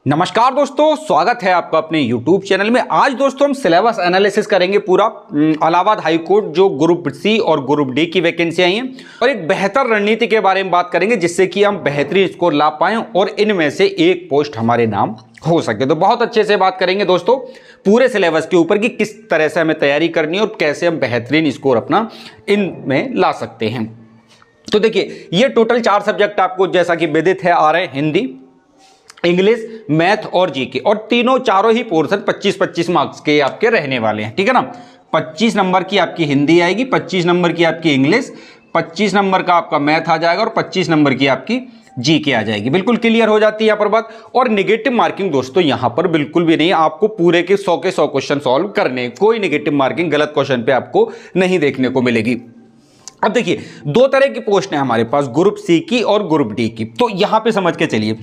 नमस्कार दोस्तों, स्वागत है आपका अपने YouTube चैनल में। आज दोस्तों हम सिलेबस एनालिसिस करेंगे पूरा इलाहाबाद हाई कोर्ट जो ग्रुप सी और ग्रुप डी की वैकेंसी आई हैं और एक बेहतर रणनीति के बारे में बात करेंगे जिससे कि हम बेहतरीन स्कोर ला पाएं और इनमें से एक पोस्ट हमारे नाम हो सके। तो बहुत अच्छे से बात करेंगे दोस्तों पूरे सिलेबस के ऊपर कि किस तरह से हमें तैयारी करनी है और कैसे हम बेहतरीन स्कोर अपना इनमें ला सकते हैं। तो देखिए, ये टोटल 4 सब्जेक्ट आपको जैसा कि विदित है आ रहे हैं, हिंदी, इंग्लिश, मैथ और जीके, और चारों ही पोर्शन 25-25 मार्क्स के आपके रहने वाले हैं। ठीक है ना। 25 नंबर की आपकी हिंदी आएगी, 25 नंबर की आपकी इंग्लिश, 25 नंबर का आपका मैथ आ जाएगा और 25 नंबर की आपकी जीके आ जाएगी। बिल्कुल क्लियर हो जाती है यहाँ पर बात। और नेगेटिव मार्किंग दोस्तों यहाँ पर बिल्कुल भी नहीं, आपको पूरे के 100 क्वेश्चन सॉल्व करने, कोई नेगेटिव मार्किंग गलत क्वेश्चन पे आपको नहीं देखने को मिलेगी। अब देखिए, 2 तरह की पोस्ट है हमारे पास, ग्रुप सी की और ग्रुप डी की। तो यहां पे समझ के चलिए,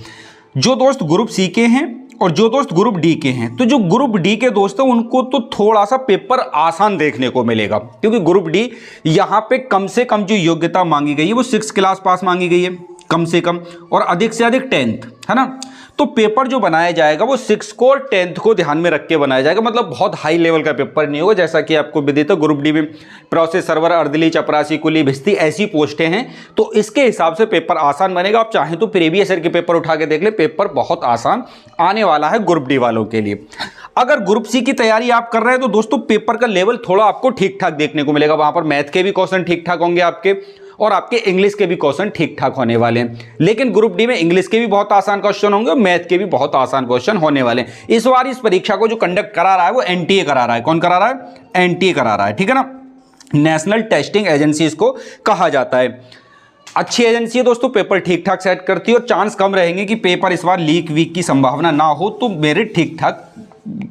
जो दोस्त ग्रुप सी के हैं और जो दोस्त ग्रुप डी के हैं, तो जो ग्रुप डी के दोस्त हैं उनको तो थोड़ा सा पेपर आसान देखने को मिलेगा, क्योंकि ग्रुप डी यहां पे कम से कम जो योग्यता मांगी गई है वो 6 क्लास पास मांगी गई है कम से कम, और अधिक से अधिक 10th, है ना। तो पेपर जो बनाया जाएगा वो 6 को और 10th को ध्यान में रख के बनाया जाएगा। मतलब बहुत हाई लेवल का पेपर नहीं होगा, जैसा कि आपको विदित है ग्रुप डी में प्रोसेस सर्वर, अर्दली, चपरासी, कुली, भिस्ती ऐसी पोस्टें हैं, तो इसके हिसाब से पेपर आसान बनेगा। आप चाहें तो प्रीवियस ईयर के पेपर उठा के देख ले, पेपर बहुत आसान आने वाला है ग्रुप डी वालों के लिए। अगर ग्रुप सी की तैयारी आप कर रहे हैं तो दोस्तों पेपर का लेवल थोड़ा आपको ठीक ठाक देखने को मिलेगा। वहां पर मैथ के भी क्वेश्चन ठीक ठाक होंगे आपके, और आपके इंग्लिश के भी क्वेश्चन ठीक ठाक होने वाले हैं। लेकिन ग्रुप डी में इंग्लिश के भी बहुत आसान क्वेश्चन होंगे और मैथ के भी बहुत आसान क्वेश्चन होने वाले हैं। इस बार इस परीक्षा को जो कंडक्ट करा रहा है वो एनटीए करा रहा है। कौन करा रहा है? एनटीए करा रहा है। ठीक है ना। नेशनल टेस्टिंग एजेंसी इसको कहा जाता है। अच्छी एजेंसी है दोस्तों, पेपर ठीक ठाक सेट करती है और चांस कम रहेंगे कि पेपर इस बार लीक वीक की संभावना ना हो, तो मेरिट ठीक ठाक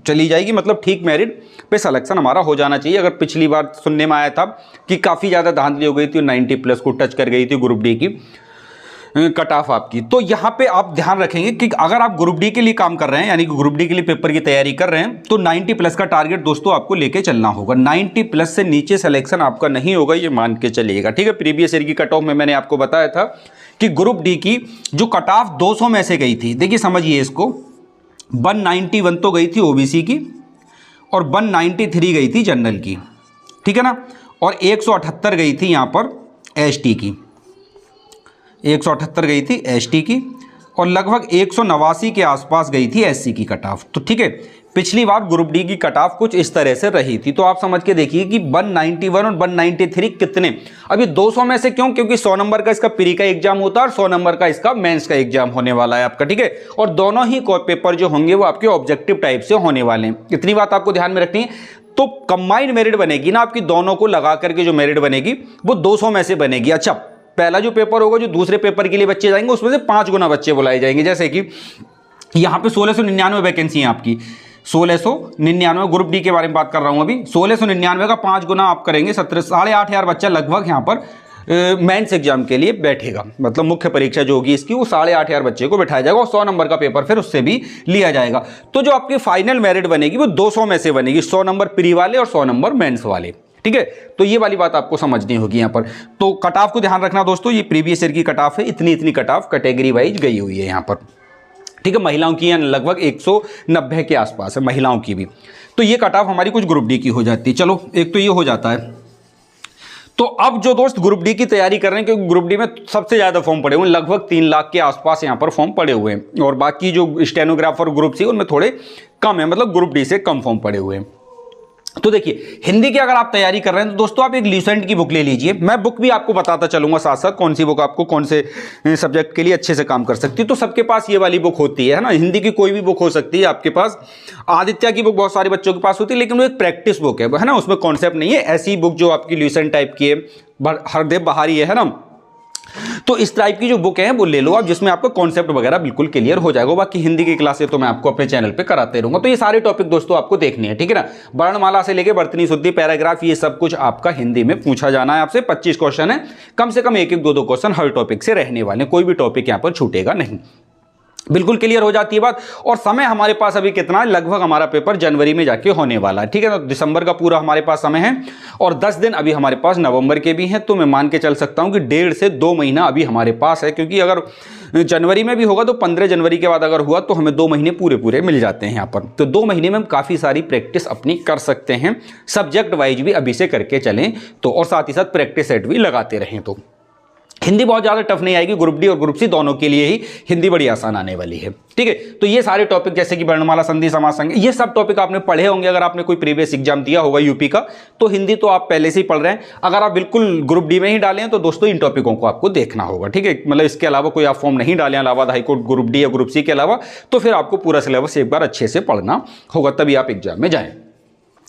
चली जाएगी। मतलब ठीक मेरिट पे सिलेक्शन हमारा हो जाना चाहिए। अगर पिछली बार सुनने में आया था कि काफ़ी ज़्यादा धांधली हो गई थी, 90+ को टच कर गई थी ग्रुप डी की कट ऑफ आपकी, तो यहाँ पे आप ध्यान रखेंगे कि अगर आप ग्रुप डी के लिए काम कर रहे हैं, यानी कि ग्रुप डी के लिए पेपर की तैयारी कर रहे हैं, तो 90+ का टारगेट दोस्तों आपको लेके चलना होगा। 90+ से नीचे सिलेक्शन आपका नहीं होगा, ये मान के चलिएगा। ठीक है। प्रीवियस ईयर की कट ऑफ में मैंने आपको बताया था कि ग्रुप डी की जो कट ऑफ 200 में से गई थी, देखिए समझिए इसको, 191 तो गई थी ओबीसी की और 193 गई थी जनरल की। ठीक है ना। और 178 गई थी यहाँ पर एसटी की, 178 गई थी एसटी की, और लगभग 189 के आसपास गई थी एससी की कट ऑफ। तो ठीक है, पिछली बार ग्रुप डी की कट ऑफ कुछ इस तरह से रही थी। तो आप समझ के देखिए कि 191 और 193 कितने, अभी 200 में से क्यों? क्योंकि 100 नंबर का इसका प्री का एग्जाम होता है और 100 नंबर का इसका मेंस का एग्जाम होने वाला है आपका। ठीक है। और दोनों ही पेपर जो होंगे वो आपके ऑब्जेक्टिव टाइप से होने वाले हैं। इतनी बात आपको ध्यान में रखनी है। तो कंबाइंड मेरिट बनेगी ना आपकी, दोनों को लगा करके जो मेरिट बनेगी वो 200 में से बनेगी। अच्छा, पहला जो पेपर होगा, जो दूसरे पेपर के लिए बच्चे जाएंगे, उसमें से 5 गुना बच्चे बुलाए जाएंगे। जैसे कि यहाँ पे 1699 वैकेंसी है आपकी, 1699 ग्रुप डी के बारे में बात कर रहा हूं अभी। 1699 का 5 गुना आप करेंगे, 8,500 बच्चा लगभग यहाँ पर मेंस एग्जाम के लिए बैठेगा। मतलब मुख्य परीक्षा जो होगी इसकी, वो 8,500 बच्चे को बैठाया जाएगा और 100 नंबर का पेपर फिर उससे भी लिया जाएगा। तो जो आपकी फाइनल मेरिट बनेगी वो 200 में से बनेगी, 100 नंबर प्री वाले और 100 नंबर मेंस वाले। ठीक है। तो ये वाली बात आपको समझनी होगी यहाँ पर। तो कट ऑफ को ध्यान रखना दोस्तों, ये प्रीवियस ईयर की कट ऑफ है, इतनी कट ऑफ कैटेगरी वाइज गई हुई है यहाँ पर। ठीक है। महिलाओं की लगभग 190 के आसपास है महिलाओं की भी। तो ये कट ऑफ हमारी कुछ ग्रुप डी की हो जाती है। चलो, एक तो ये हो जाता है। तो अब जो दोस्त ग्रुप डी की तैयारी कर रहे हैं, क्योंकि ग्रुप डी में सबसे ज्यादा फॉर्म पड़े हुए हैं, लगभग 3 लाख के आसपास यहाँ पर फॉर्म पड़े हुए हैं, और बाकी जो स्टेनोग्राफर ग्रुप सी उनमें थोड़े कम है, मतलब ग्रुप डी से कम फॉर्म पड़े हुए हैं। तो देखिए, हिंदी की अगर आप तैयारी कर रहे हैं तो दोस्तों आप एक ल्यूसेंट की बुक ले लीजिए। मैं बुक भी आपको बताता चलूंगा साथ साथ कौन सी बुक आपको कौन से सब्जेक्ट के लिए अच्छे से काम कर सकती है। तो सबके पास ये वाली बुक होती है ना, हिंदी की कोई भी बुक हो सकती है आपके पास। आदित्य की बुक बहुत सारे बच्चों के पास होती है, लेकिन वो एक प्रैक्टिस बुक है ना, उसमें कॉन्सेप्ट नहीं है। ऐसी बुक जो आपकी ल्यूसेंट टाइप की है, हरदेव बहारी है ना, तो इस टाइप की जो बुक है वो ले लो आप, जिसमें आपका कॉन्सेप्ट वगैरह बिल्कुल क्लियर हो जाएगा। बाकी हिंदी की क्लासेस तो मैं आपको अपने चैनल पे कराते रहूंगा। तो ये सारे टॉपिक दोस्तों आपको देखने हैं। ठीक है ना। वर्णमाला से लेके वर्तनी शुद्धि, पैराग्राफ, ये सब कुछ आपका हिंदी में पूछा जाना है आपसे। 25 क्वेश्चन है, कम से कम 1-1, 2-2 क्वेश्चन हर टॉपिक से रहने वाले, कोई भी टॉपिक यहाँ पर छूटेगा नहीं। बिल्कुल क्लियर हो जाती है बात। और समय हमारे पास अभी कितना है, लगभग हमारा पेपर जनवरी में जाके होने वाला है, ठीक है ना। दिसंबर का पूरा हमारे पास समय है और 10 दिन अभी हमारे पास नवंबर के भी हैं, तो मैं मान के चल सकता हूं कि 1.5 से 2 महीना अभी हमारे पास है। क्योंकि अगर जनवरी में भी होगा तो 15 जनवरी के बाद अगर हुआ तो हमें 2 महीने पूरे पूरे मिल जाते हैं यहाँ पर। तो 2 महीने में हम काफ़ी सारी प्रैक्टिस अपनी कर सकते हैं, सब्जेक्ट वाइज भी अभी से करके चलें तो, और साथ ही साथ प्रैक्टिस सेट भी लगाते रहें। तो हिंदी बहुत ज़्यादा टफ नहीं आएगी, ग्रुप डी और ग्रुप सी दोनों के लिए ही हिंदी बड़ी आसान आने वाली है, ठीक है। तो ये सारे टॉपिक जैसे कि वर्णमाला, संधि, समास, संज्ञा, ये सब टॉपिक आपने पढ़े होंगे। अगर आपने कोई प्रीवियस एग्जाम दिया होगा यूपी का तो हिंदी तो आप पहले से ही पढ़ रहे हैं। अगर आप बिल्कुल ग्रुप डी में ही डालें तो दोस्तों इन टॉपिकों को आपको देखना होगा, ठीक है। मतलब इसके अलावा कोई आप फॉर्म नहीं डालें इलाहाबाद हाईकोर्ट ग्रुप डी या ग्रुप सी के अलावा, तो फिर आपको पूरा सिलेबस एक बार अच्छे से पढ़ना होगा, तभी आप एग्जाम में जाएं।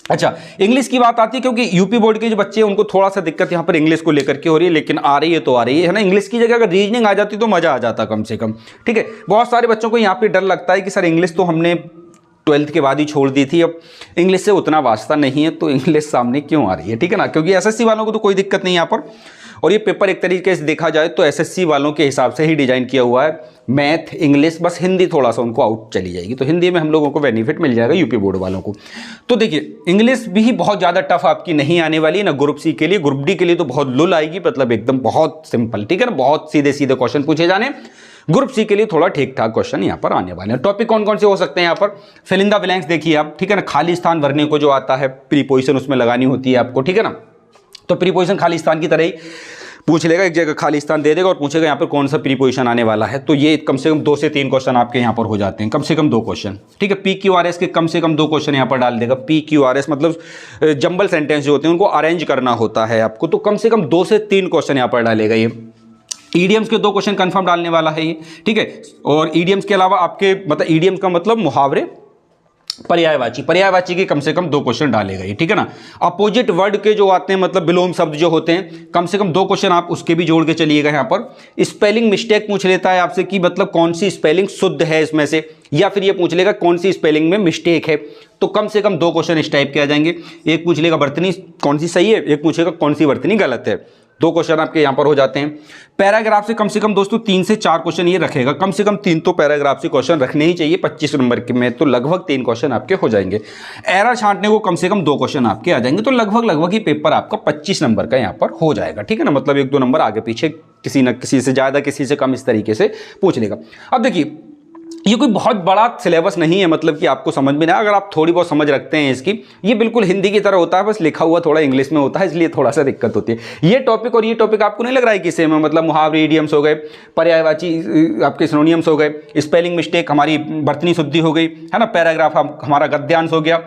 अच्छा, इंग्लिश की बात आती है क्योंकि यूपी बोर्ड के जो बच्चे हैं उनको थोड़ा सा दिक्कत यहाँ पर इंग्लिश को लेकर के हो रही है, लेकिन आ रही है तो आ रही है ना। इंग्लिश की जगह अगर रीजनिंग आ जाती तो मजा आ जाता कम से कम, ठीक है। बहुत सारे बच्चों को यहाँ पे डर लगता है कि सर इंग्लिश तो हमने 12th के बाद ही छोड़ दी थी, अब इंग्लिश से उतना वास्ता नहीं है तो इंग्लिश सामने क्यों आ रही है, ठीक है ना। क्योंकि एसएससी वालों को तो कोई दिक्कत नहीं यहाँ पर, और ये पेपर एक तरीके से देखा जाए तो एसएससी वालों के हिसाब से ही डिजाइन किया हुआ है। मैथ, इंग्लिश, बस हिंदी थोड़ा सा उनको आउट चली जाएगी, तो हिंदी में हम लोगों को बेनिफिट मिल जाएगा यूपी बोर्ड वालों को। तो देखिए इंग्लिश भी बहुत ज़्यादा टफ आपकी नहीं आने वाली ना ग्रुप सी के लिए। ग्रुप डी के लिए तो बहुत लुल आएगी, मतलब एकदम बहुत सिंपल, ठीक है ना, बहुत सीधे सीधे क्वेश्चन पूछे जाने। ग्रुप सी के लिए थोड़ा ठीक ठाक क्वेश्चन यहाँ पर आने वाले हैं। टॉपिक कौन कौन से हो सकते हैं यहाँ पर, फिल इन द ब्लैंक्स देखिए आप, ठीक है ना। खाली स्थान भरने को जो आता है, प्रीपोजिशन उसमें लगानी होती है आपको, ठीक है ना। तो प्रीपोजिशन खाली स्थान की तरह ही पूछ लेगा, एक जगह खाली स्थान दे देगा और पूछेगा यहाँ पर कौन सा प्रीपोजिशन आने वाला है। तो ये कम से कम 2 से 3 क्वेश्चन आपके यहाँ पर हो जाते हैं, कम से कम 2 क्वेश्चन, ठीक है। PQRS के कम से कम 2 क्वेश्चन यहाँ पर डाल देगा। PQRS मतलब जंबल सेंटेंस जो होते हैं उनको अरेंज करना होता है आपको, तो कम से कम 2 से 3 क्वेश्चन यहाँ पर डालेगा ये। ईडियम्स के 2 क्वेश्चन कंफर्म डालने वाला है ये, ठीक है। और ईडियम्स के अलावा आपके मतलब ईडियम्स का मतलब मुहावरे, पर्यायवाची के कम से कम 2 क्वेश्चन डालेगा ये, ठीक है ना। अपोजिट वर्ड के जो आते हैं मतलब विलोम शब्द जो होते हैं, कम से कम 2 क्वेश्चन आप उसके भी जोड़ के चलिएगा यहाँ पर। स्पेलिंग मिस्टेक पूछ लेता है आपसे कि मतलब कौन सी स्पेलिंग शुद्ध है इसमें से, या फिर ये पूछ लेगा कौन सी स्पेलिंग में मिस्टेक है। तो कम से कम 2 क्वेश्चन इस टाइप के आ जाएंगे। एक पूछ लेगा वर्तनी कौन सी सही है, एक पूछेगा कौन सी वर्तनी गलत है। 2 क्वेश्चन आपके यहाँ पर हो जाते हैं। पैराग्राफ से कम दोस्तों 3 से 4 क्वेश्चन ये रखेगा, कम से कम 3 तो पैराग्राफ से क्वेश्चन रखने ही चाहिए 25 नंबर के में, तो लगभग 3 क्वेश्चन आपके हो जाएंगे। एरर छांटने को कम से कम 2 क्वेश्चन आपके आ जाएंगे, तो लगभग ही पेपर आपका 25 नंबर का यहाँ पर हो जाएगा, ठीक है ना। मतलब 1-2 नंबर आगे पीछे किसी न किसी से ज़्यादा किसी से कम इस तरीके से पूछ लेगा। अब देखिए ये कोई बहुत बड़ा सिलेबस नहीं है, मतलब कि आपको समझ में ना, अगर आप थोड़ी बहुत समझ रखते हैं इसकी, ये बिल्कुल हिंदी की तरह होता है, बस लिखा हुआ थोड़ा इंग्लिश में होता है, इसलिए थोड़ा सा दिक्कत होती है। ये टॉपिक और ये टॉपिक आपको नहीं लग रहा है कि सेम है, मतलब मुहावरे, इडियम्स हो गए, पर्यायवाची आपके सिनोनियम्स हो गए, स्पेलिंग मिस्टेक हमारी वर्तनी शुद्धि हो गई, है ना, पैराग्राफ हमारा गद्यांश हो गया।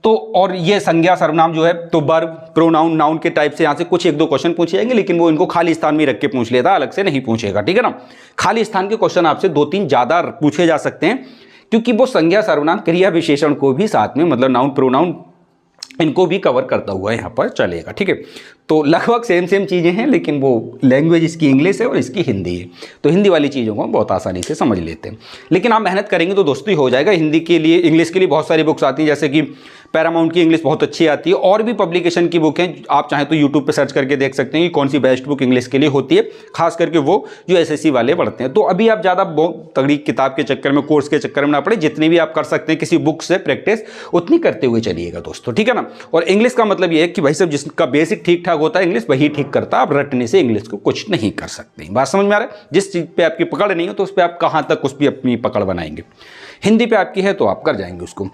तो और ये संज्ञा सर्वनाम जो है तो वर्ब, प्रोनाउन, नाउन के टाइप से यहाँ से कुछ 1-2 क्वेश्चन पूछे जाएंगे, लेकिन वो इनको खाली स्थान में रख के पूछ लेता, अलग से नहीं पूछेगा, ठीक है ना। खाली स्थान के क्वेश्चन आपसे 2-3 ज़्यादा पूछे जा सकते हैं, क्योंकि वो संज्ञा सर्वनाम क्रिया विशेषण को भी साथ में मतलब नाउन, प्रोनाउन इनको भी कवर करता हुआ यहाँ पर चलेगा, ठीक है। तो लगभग सेम चीज़ें हैं, लेकिन वो लैंग्वेज इसकी इंग्लिश है और इसकी हिंदी है, तो हिंदी वाली चीज़ों को बहुत आसानी से समझ लेते हैं। लेकिन आप मेहनत करेंगे तो दोस्तों हो जाएगा। हिंदी के लिए, इंग्लिश के लिए बहुत सारी बुक्स आती हैं, जैसे कि पैरामाउंट की इंग्लिश बहुत अच्छी आती है, और भी पब्लिकेशन की बुक हैं, आप चाहें तो यूट्यूब पे सर्च करके देख सकते हैं कि कौन सी बेस्ट बुक इंग्लिश के लिए होती है, खास करके वो जो एसएससी वाले पढ़ते हैं। तो अभी आप ज़्यादा तगड़ी किताब के चक्कर में, कोर्स के चक्कर में ना पड़े, जितनी भी आप कर सकते हैं किसी बुक से प्रैक्टिस उतनी करते हुए चलिएगा दोस्तों, ठीक है ना। और इंग्लिश का मतलब ये है कि भाई साहब जिसका बेसिक ठीक ठाक होता है इंग्लिश वही ठीक करता है, आप रटने से इंग्लिश को कुछ नहीं कर सकते। बात समझ में आ रहा है? जिस चीज़ पे आपकी पकड़ नहीं हो तो उस पर आप कहाँ तक उस पर अपनी पकड़ बनाएंगे। हिंदी पे आपकी है तो आप कर जाएंगे उसको।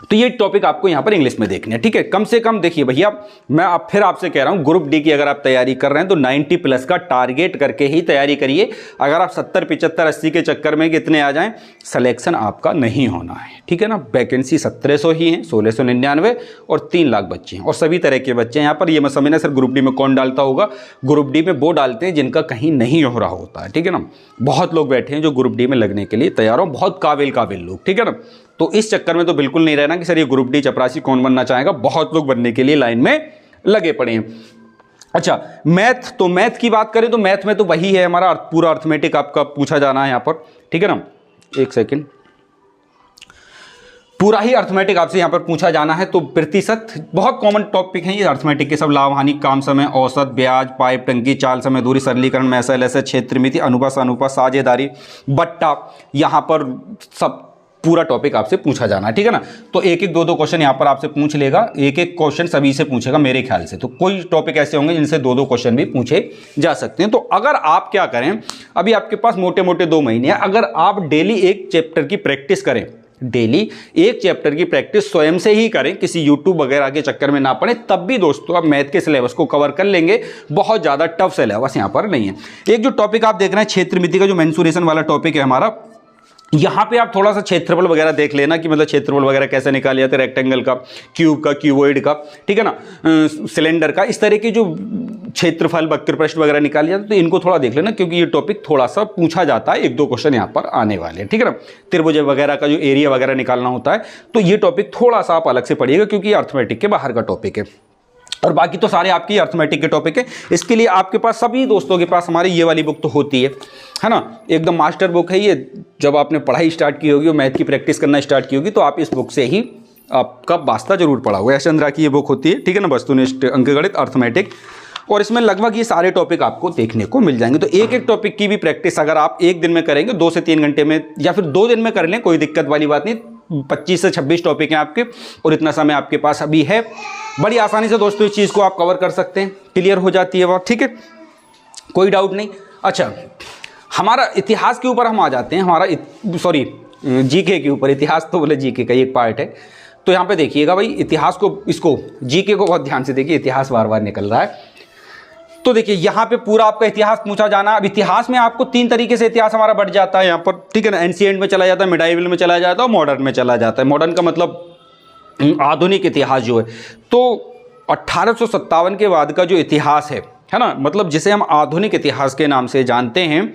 तो ये टॉपिक आपको यहाँ पर इंग्लिश में देखने हैं, ठीक है। कम से कम देखिए भैया, मैं फिर आपसे कह रहा हूँ, ग्रुप डी की अगर आप तैयारी कर रहे हैं तो 90 प्लस का टारगेट करके ही तैयारी करिए। अगर आप 70, 75, 80 के चक्कर में कितने आ जाएं, सिलेक्शन आपका नहीं होना है, ठीक है ना। वैकेंसी 1700 ही है, 1699 और 3 लाख बच्चे हैं, और सभी तरह के बच्चे हैं यहाँ पर। ये मत समझना सर ग्रुप डी में कौन डालता होगा, ग्रुप डी में वो डालते हैं जिनका कहीं नहीं हो रहा होता है, ठीक है ना। बहुत लोग बैठे हैं जो ग्रुप डी में लगने के लिए तैयार हो, बहुत काबिल लोग, ठीक है ना। तो इस चक्कर में तो बिल्कुल नहीं रहना कि सर ये ग्रुप डी चपरासी कौन बनना चाहेगा, बहुत लोग बनने के लिए लाइन में लगे पड़े हैं। अच्छा, मैथ, तो मैथ की बात करें तो मैथ में तो वही है हमारा पूरा अर्थमेटिक आपका पूछा जाना है यहाँ पर, ठीक है ना। एक सेकेंड, पूरा ही अर्थमेटिक आपसे यहाँ पर पूछा जाना है। तो प्रतिशत बहुत कॉमन टॉपिक है ये अर्थमेटिक के सब, लाभ हानि, काम समय, औसत, ब्याज, पाइप, टंकी, चाल समय, दूरी, सरलीकरण, मैसल ऐसे, क्षेत्र मिति, अनुपात, अनुपात, साझेदारी, बट्टा, यहाँ पर सब पूरा टॉपिक आपसे पूछा जाना है, ठीक है ना। तो एक एक दो दो क्वेश्चन यहाँ पर आपसे पूछ लेगा, एक एक क्वेश्चन सभी से पूछेगा मेरे ख्याल से। तो कोई टॉपिक ऐसे होंगे जिनसे दो दो क्वेश्चन भी पूछे जा सकते हैं। तो अगर आप क्या करें, अभी आपके पास मोटे मोटे 2 महीने हैं, अगर आप डेली एक चैप्टर की प्रैक्टिस करें, डेली एक चैप्टर की प्रैक्टिस स्वयं से ही करें, किसी यूट्यूब वगैरह के चक्कर में ना पड़े, तब भी दोस्तों आप मैथ के सिलेबस को कवर कर लेंगे। बहुत ज़्यादा टफ सिलेबस यहाँ पर नहीं है। एक जो टॉपिक आप देख रहे हैं क्षेत्रमिति का, जो मेंसुरेशन वाला टॉपिक है हमारा, यहाँ पे आप थोड़ा सा क्षेत्रफल वगैरह देख लेना कि मतलब क्षेत्रफल वगैरह कैसे निकाले जाते हैं, रेक्टेंगल का, क्यूब का, क्यूबॉइड का, ठीक है ना, सिलेंडर का, इस तरह की जो क्षेत्रफल, वक्र प्रश्न वगैरह निकाले जाते हैं, तो इनको थोड़ा देख लेना क्योंकि ये टॉपिक थोड़ा सा पूछा जाता है, 1-2 क्वेश्चन यहाँ पर आने वाले हैं, ठीक है ना। त्रिभुज वगैरह का जो एरिया वगैरह निकालना होता है, तो ये टॉपिक थोड़ा सा आप अलग से पढ़िएगा क्योंकि ये अर्थमेटिक के बाहर का टॉपिक है। और बाकी तो सारे आपकी अर्थमेटिक के टॉपिक है। इसके लिए आपके पास, सभी दोस्तों के पास हमारी ये वाली बुक तो होती है ना, एकदम मास्टर बुक है ये। जब आपने पढ़ाई स्टार्ट की होगी और मैथ की प्रैक्टिस करना स्टार्ट की होगी तो आप इस बुक से ही आपका वास्ता जरूर पढ़ा होगा। यशचंद्रा की ये बुक होती है, ठीक है ना, वस्तुनिष्ठ अंकगणित अर्थमेटिक, और इसमें लगभग ये सारे टॉपिक आपको देखने को मिल जाएंगे। तो एक एक टॉपिक की भी प्रैक्टिस अगर आप एक दिन में करेंगे, 2 से 3 घंटे में, या फिर 2 दिन में कर लें, कोई दिक्कत वाली बात नहीं। 25 से 26 टॉपिक हैं आपके और इतना समय आपके पास अभी है। बड़ी आसानी से दोस्तों इस चीज़ को आप कवर कर सकते हैं, क्लियर हो जाती है बात, ठीक है, कोई डाउट नहीं। अच्छा, हमारा इतिहास के ऊपर हम आ जाते हैं, हमारा सॉरी जीके के ऊपर। इतिहास तो बोले जीके का एक पार्ट है। तो यहाँ पे देखिएगा भाई, इतिहास को, इसको जीके को बहुत ध्यान से देखिए, इतिहास बार बार निकल रहा है। तो देखिए यहाँ पे पूरा आपका इतिहास पूछा जाना। अब इतिहास में आपको 3 तरीके से इतिहास हमारा बढ़ जाता है यहाँ पर, ठीक है ना। एंशिएंट में चला जाता है, मिडाइवल में चला जाता है और मॉडर्न में चला जाता है। मॉडर्न का मतलब आधुनिक इतिहास जो है। तो 1857 के बाद का जो इतिहास है ना, मतलब जिसे हम आधुनिक इतिहास के नाम से जानते हैं,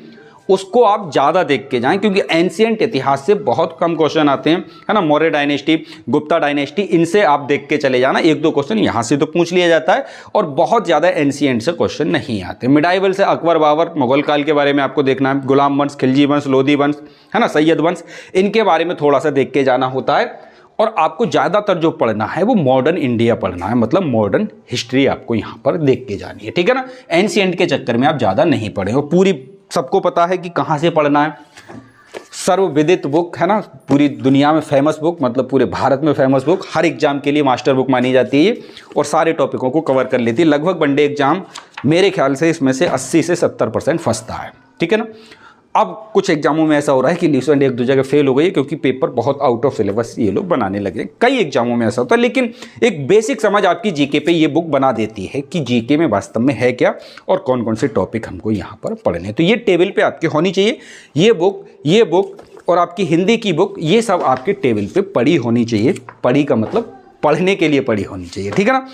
उसको आप ज़्यादा देख के जाएं क्योंकि एंशिएंट इतिहास से बहुत कम क्वेश्चन आते हैं, है ना। मौर्य डायनेस्टी, गुप्ता डायनेस्टी, इनसे आप देख के चले जाना। 1-2 क्वेश्चन यहाँ से तो पूछ लिया जाता है और बहुत ज़्यादा एंशिएंट से क्वेश्चन नहीं आते। मिडाइवल से अकबर, बाबर, मुगल काल के बारे में आपको देखना है, गुलाम वंश, खिलजी वंश, लोधी वंश, है ना, सैयद वंश, इनके बारे में थोड़ा सा देख के जाना होता है। और आपको ज़्यादातर जो पढ़ना है वो मॉडर्न इंडिया पढ़ना है, मतलब मॉडर्न हिस्ट्री आपको यहाँ पर देख के जानी है, ठीक है ना। एंशिएंट के चक्कर में आप ज़्यादा नहीं पढ़ें। और पूरी सबको पता है कि कहाँ से पढ़ना है, सर्वविदित बुक है ना, पूरी दुनिया में फेमस बुक, मतलब पूरे भारत में फेमस बुक, हर एग्जाम के लिए मास्टर बुक मानी जाती है और सारे टॉपिकों को कवर कर लेती है। लगभग वनडे एग्जाम मेरे ख्याल से इसमें से 80 से 70% फंसता है, ठीक है ना। अब कुछ एग्जामों में ऐसा हो रहा है कि ल्यूसेंट 1-2 जगह फेल हो गई है क्योंकि पेपर बहुत आउट ऑफ सिलेबस ये लोग बनाने लगे। कई एग्जामों में ऐसा होता है, लेकिन एक बेसिक समझ आपकी जीके पे ये बुक बना देती है कि जीके में वास्तव में है क्या और कौन कौन से टॉपिक हमको यहाँ पर पढ़ने। तो ये टेबल पे आपकी होनी चाहिए, ये बुक और आपकी हिंदी की बुक, ये सब आपके टेबल पे पढ़ी होनी चाहिए। पढ़ी का मतलब पढ़ने के लिए पढ़ी होनी चाहिए, ठीक है ना।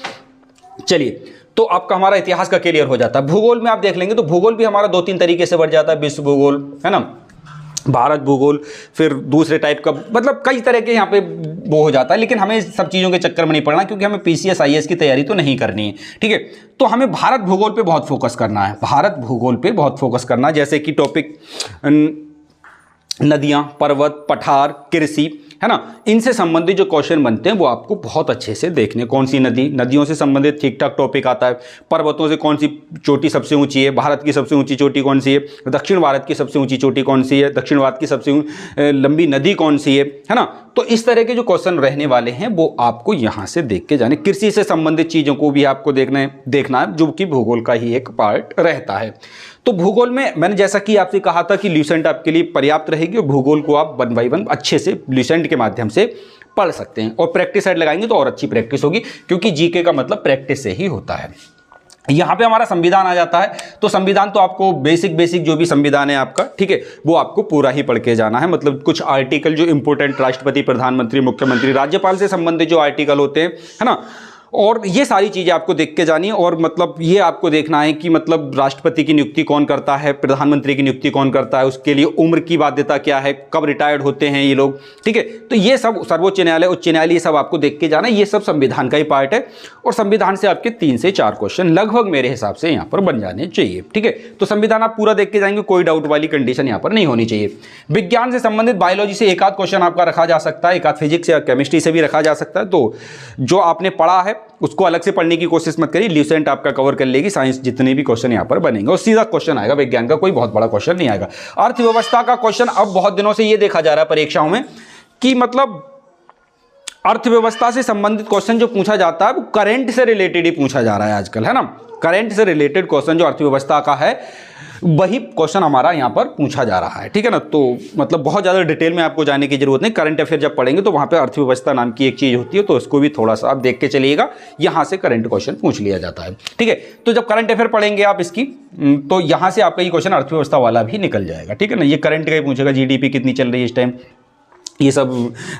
चलिए, तो आपका हमारा इतिहास का क्लियर हो जाता है। भूगोल में आप देख लेंगे तो भूगोल भी हमारा 2-3 तरीके से बढ़ जाता है। विश्व भूगोल, है ना, भारत भूगोल, फिर दूसरे टाइप का, मतलब कई तरह के यहाँ पे वो हो जाता है। लेकिन हमें सब चीज़ों के चक्कर में नहीं पड़ना क्योंकि हमें PCS IAS की तैयारी तो नहीं करनी है, ठीक है। तो हमें भारत भूगोल पे बहुत फोकस करना है, भारत भूगोल पे बहुत फोकस करना है। जैसे कि टॉपिक नदियाँ, पर्वत, पठार, कृषि, है ना, इनसे संबंधित जो क्वेश्चन बनते हैं वो आपको बहुत अच्छे से देखने। कौन सी नदी, नदियों से संबंधित ठीक ठाक टॉपिक आता है। पर्वतों से कौन सी चोटी सबसे ऊंची है, भारत की सबसे ऊंची चोटी कौन सी है, दक्षिण भारत की सबसे ऊंची चोटी कौन सी है, दक्षिण भारत की सबसे लंबी नदी कौन सी है ना। तो इस तरह के जो क्वेश्चन रहने वाले हैं वो आपको यहाँ से देख के जाने। कृषि से संबंधित चीज़ों को भी आपको देखना है जो कि भूगोल का ही एक पार्ट रहता है। तो भूगोल में मैंने जैसा कि आपसे कहा था कि ल्यूसेंट आपके लिए पर्याप्त रहेगी और भूगोल को आप 1 बाय 1 अच्छे से ल्यूसेंट के माध्यम से पढ़ सकते हैं। और प्रैक्टिस साइड लगाएंगे तो और अच्छी प्रैक्टिस होगी क्योंकि जीके का मतलब प्रैक्टिस से ही होता है। यहाँ पे हमारा संविधान आ जाता है। तो संविधान तो आपको बेसिक जो भी संविधान है आपका, ठीक है, वो आपको पूरा ही पढ़ के जाना है। मतलब कुछ आर्टिकल जो इंपॉर्टेंट, राष्ट्रपति, प्रधानमंत्री, मुख्यमंत्री, राज्यपाल से संबंधित जो आर्टिकल होते हैं, है ना, और ये सारी चीज़ें आपको देख के जानी है। और मतलब ये आपको देखना है कि मतलब राष्ट्रपति की नियुक्ति कौन करता है, प्रधानमंत्री की नियुक्ति कौन करता है, उसके लिए उम्र की बाध्यता क्या है, कब रिटायर्ड होते हैं ये लोग, ठीक है। तो ये सब सर्वोच्च न्यायालय, उच्च न्यायालय, ये सब आपको देख के जाना है। ये सब संविधान का ही पार्ट है और संविधान से आपके 3 से 4 क्वेश्चन लगभग मेरे हिसाब से यहाँ पर बन जाने चाहिए, ठीक है। तो संविधान आप पूरा देख के जाएंगे, कोई डाउट वाली कंडीशन यहाँ पर नहीं होनी चाहिए। विज्ञान से संबंधित बायोलॉजी से एक आध क्वेश्चन आपका रखा जा सकता है, एक आध फिजिक्स या केमिस्ट्री से भी रखा जा सकता है। तो जो आपने पढ़ा है उसको अलग से पढ़ने की कोशिश मत करिए, ल्यूसेंट आपका कवर कर लेगी। साइंस जितने भी क्वेश्चन यहाँ पर बनेंगे और सीधा क्वेश्चन आएगा, विज्ञान का कोई बहुत बड़ा क्वेश्चन नहीं आएगा। अर्थव्यवस्था का क्वेश्चन अब बहुत दिनों से ये देखा जा रहा है परीक्षाओं में कि मतलब अर्थव्यवस्था से संबंधित क्वेश्चन जो पूछा जाता है वो करंट से रिलेटेड ही पूछा जा रहा है आजकल, है ना। करंट से रिलेटेड क्वेश्चन जो अर्थव्यवस्था का है वही क्वेश्चन हमारा यहाँ पर पूछा जा रहा है, ठीक है ना। तो मतलब बहुत ज़्यादा डिटेल में आपको जाने की जरूरत नहीं। करंट अफेयर जब पढ़ेंगे तो वहाँ पे अर्थव्यवस्था नाम की एक चीज़ होती है, तो उसको भी थोड़ा सा आप देख के चलिएगा, यहाँ से करंट क्वेश्चन पूछ लिया जाता है, ठीक है। तो जब करंट अफेयर पढ़ेंगे आप इसकी, तो यहाँ से आपका ये क्वेश्चन अर्थव्यवस्था वाला भी निकल जाएगा, ठीक है ना। ये करंट का ही पूछेगा, जीडीपी कितनी चल रही है इस टाइम, ये सब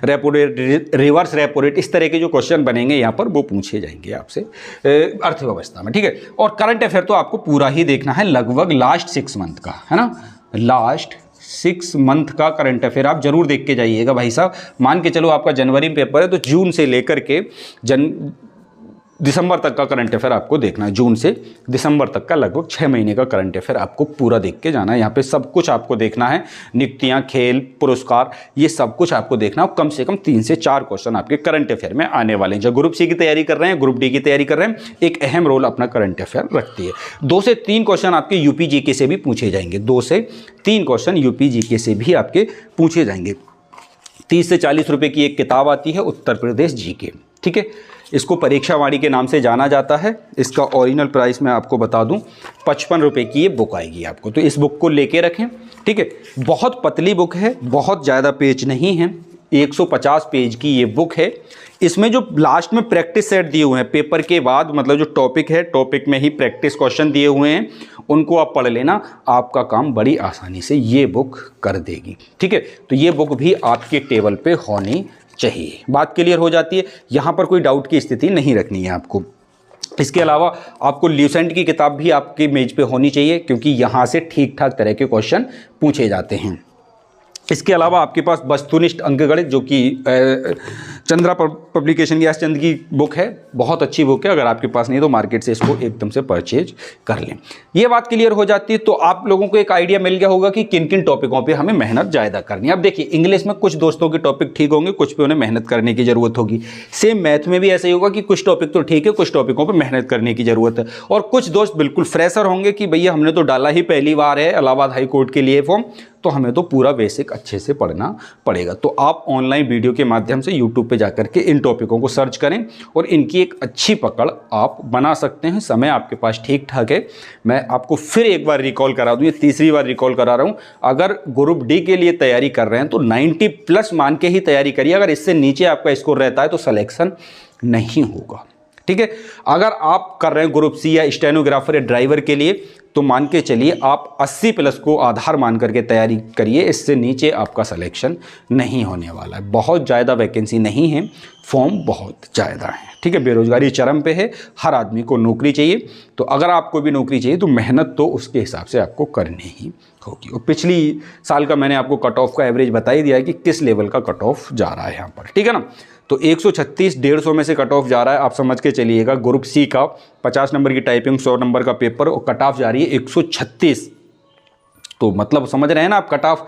repo rate, reverse repo rate, इस तरह के जो क्वेश्चन बनेंगे यहाँ पर वो पूछे जाएंगे आपसे अर्थव्यवस्था में, ठीक है। और करंट अफेयर तो आपको पूरा ही देखना है, लगभग लास्ट 6 मंथ का, है ना। लास्ट 6 मंथ का करंट अफेयर आप जरूर देख के जाइएगा भाई साहब। मान के चलो आपका जनवरी में पेपर है तो जून से लेकर के दिसंबर तक का करंट अफेयर आपको देखना है। जून से दिसंबर तक का लगभग 6 महीने का करंट अफेयर आपको पूरा देख के जाना है। यहाँ पे सब कुछ आपको देखना है, नियुक्तियाँ, खेल, पुरस्कार, ये सब कुछ आपको देखना है। कम से कम 3 से 4 क्वेश्चन आपके करंट अफेयर में आने वाले हैं। जो ग्रुप सी की तैयारी कर रहे हैं, ग्रुप डी की तैयारी कर रहे हैं, एक अहम रोल अपना करंट अफेयर रखती है। 2 से 3 क्वेश्चन आपके यूपी जीके से भी पूछे जाएंगे, 2 से 3 क्वेश्चन यूपी जीके से भी आपके पूछे जाएंगे। 30 से 40 रुपये की एक किताब आती है, उत्तर प्रदेश जीके, ठीक है। इसको परीक्षावाणी के नाम से जाना जाता है। इसका ओरिजिनल प्राइस मैं आपको बता दूं, 55 रुपये की ये बुक आएगी आपको, तो इस बुक को लेके रखें, ठीक है। बहुत पतली बुक है, बहुत ज़्यादा पेज नहीं है, 150 पेज की ये बुक है। इसमें जो लास्ट में प्रैक्टिस सेट दिए हुए हैं पेपर के बाद, मतलब जो टॉपिक है, टॉपिक में ही प्रैक्टिस क्वेश्चन दिए हुए हैं, उनको आप पढ़ लेना, आपका काम बड़ी आसानी से ये बुक कर देगी, ठीक है। तो ये बुक भी आपके टेबल पे होनी चाहिए। बात क्लियर हो जाती है, यहाँ पर कोई डाउट की स्थिति नहीं रखनी है आपको। इसके अलावा आपको ल्यूसेंट की किताब भी आपकी मेज पे होनी चाहिए, क्योंकि यहाँ से ठीक ठाक तरह के क्वेश्चन पूछे जाते हैं। इसके अलावा आपके पास वस्तुनिष्ठ अंकगणित, जो कि चंद्रा पब्लिकेशन की चंद की बुक है, बहुत अच्छी बुक है। अगर आपके पास नहीं तो मार्केट से इसको एकदम से परचेज कर लें। ये बात क्लियर हो जाती है तो आप लोगों को एक आइडिया मिल गया होगा कि किन किन टॉपिकों पे हमें मेहनत ज़्यादा करनी है। अब देखिए, इंग्लिश में कुछ दोस्तों के टॉपिक ठीक होंगे, कुछ पे उन्हें मेहनत करने की ज़रूरत होगी। सेम मैथ में भी ऐसा ही होगा कि कुछ टॉपिक तो ठीक है, कुछ टॉपिकों पर मेहनत करने की ज़रूरत है। और कुछ दोस्त बिल्कुल फ्रेशर होंगे कि भैया हमने तो डाला ही पहली बार है इलाहाबाद हाई कोर्ट के लिए फॉर्म, तो हमें तो पूरा बेसिक अच्छे से पढ़ना पड़ेगा। तो आप ऑनलाइन वीडियो के माध्यम से यूट्यूब पे जाकर के इन टॉपिकों को सर्च करें और इनकी एक अच्छी पकड़ आप बना सकते हैं। समय आपके पास ठीक ठाक है। मैं आपको फिर एक बार रिकॉल करा दूं, ये तीसरी बार रिकॉल करा रहा हूं, अगर ग्रुप डी के लिए तैयारी कर रहे हैं तो 90+ मान के ही तैयारी करिए। अगर इससे नीचे आपका स्कोर रहता है तो सिलेक्शन नहीं होगा, ठीक है। अगर आप कर रहे हैं ग्रुप सी या स्टेनोग्राफर या ड्राइवर के लिए तो मान के चलिए आप 80+ को आधार मान करके तैयारी करिए। इससे नीचे आपका सिलेक्शन नहीं होने वाला है। बहुत ज़्यादा वैकेंसी नहीं है, फॉर्म बहुत ज़्यादा है, ठीक है। बेरोजगारी चरम पे है, हर आदमी को नौकरी चाहिए। तो अगर आपको भी नौकरी चाहिए तो मेहनत तो उसके हिसाब से आपको करनी ही होगी। और पिछली साल का मैंने आपको कट ऑफ का एवरेज बता ही दिया है कि किस लेवल का कट ऑफ जा रहा है यहाँ पर, ठीक है ना। तो 136 150 में से कट ऑफ जा रहा है। आप समझ के चलिएगा, ग्रुप सी का 50 नंबर की टाइपिंग, 100 नंबर का पेपर और कट ऑफ जा रही है 136। तो मतलब समझ रहे हैं ना आप, कट ऑफ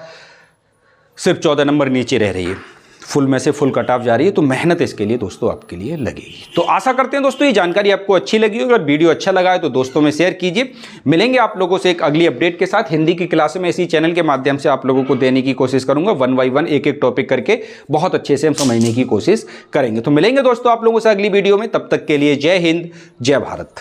सिर्फ 14 नंबर नीचे रह रही है, फुल में से फुल कट ऑफ जा रही है। तो मेहनत इसके लिए दोस्तों आपके लिए लगेगी। तो आशा करते हैं दोस्तों ये जानकारी आपको अच्छी लगी होगी। अगर वीडियो अच्छा लगा है तो दोस्तों में शेयर कीजिए। मिलेंगे आप लोगों से एक अगली अपडेट के साथ। हिंदी की क्लास में इसी चैनल के माध्यम से आप लोगों को देने की कोशिश करूंगा, 1 by 1 एक एक टॉपिक करके बहुत अच्छे से हम समझने की कोशिश करेंगे। तो मिलेंगे दोस्तों आप लोगों से अगली वीडियो में। तब तक के लिए जय हिंद, जय भारत।